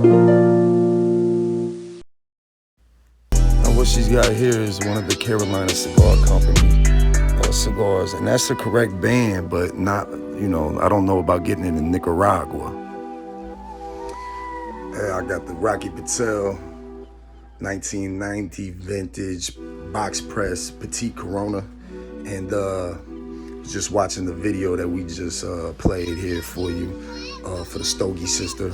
Now what she's got here is one of the Carolina Cigar Company cigars, and that's the correct band, but not, I don't know about getting it in Nicaragua. I got the Rocky Patel 1990 vintage box press petite Corona, and just watching the video that we just played here for you for the Stogie Sister.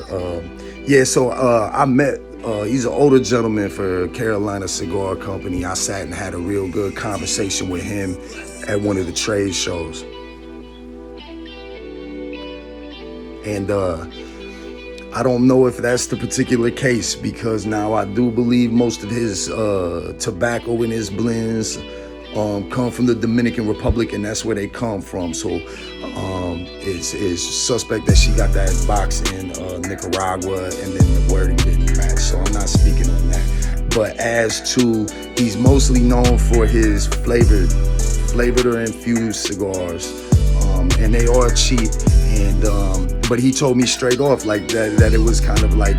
So I met, he's an older gentleman for Carolina Cigar Company. I sat and had a real good conversation with him at one of the trade shows. And I don't know if that's the particular case, because now I do believe most of his tobacco in his blends come from the Dominican Republic, and that's where they come from. So it's suspect that she got that box in Nicaragua, and then the wording didn't match. So I'm not speaking on that. But as to, he's mostly known for his flavored or infused cigars, and they are cheap. And but he told me straight off like that it was kind of like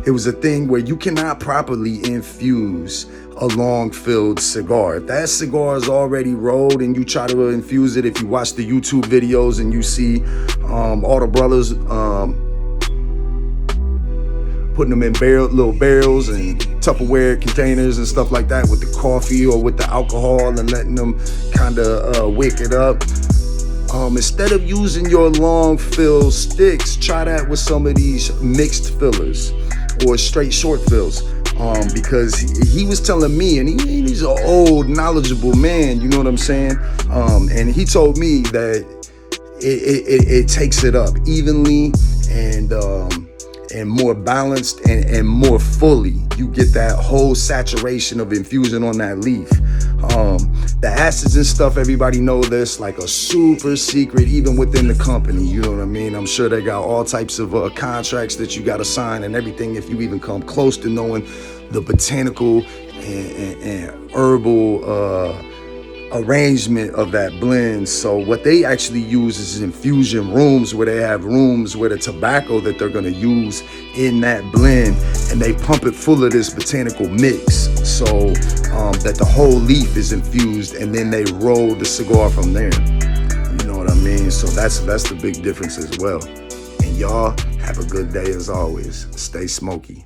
it was a thing where you cannot properly infuse a long-filled cigar. If that cigar is already rolled and you try to infuse it, if you watch the YouTube videos and you see all the brothers putting them in little barrels and Tupperware containers and stuff like that with the coffee or with the alcohol, and letting them kind of wick it up. Instead of using your long fill sticks, try that with some of these mixed fillers or straight short fills. Because he was telling me, and he's an old, knowledgeable man, you know what I'm saying? And he told me that it takes it up evenly and more balanced and more fully. You get that whole saturation of infusion on that leaf. The acids and stuff, everybody know this, like a super secret, even within the company, you know what I mean? I'm sure they got all types of contracts that you got to sign and everything if you even come close to knowing the botanical and herbal arrangement of that blend. So what they actually use is infusion rooms, where they have rooms where the tobacco that they're going to use in that blend, and they pump it full of this botanical mix, so that the whole leaf is infused, and then they roll the cigar from there. You know what I mean? So that's the big difference as well. And y'all have a good day as always. Stay smoky.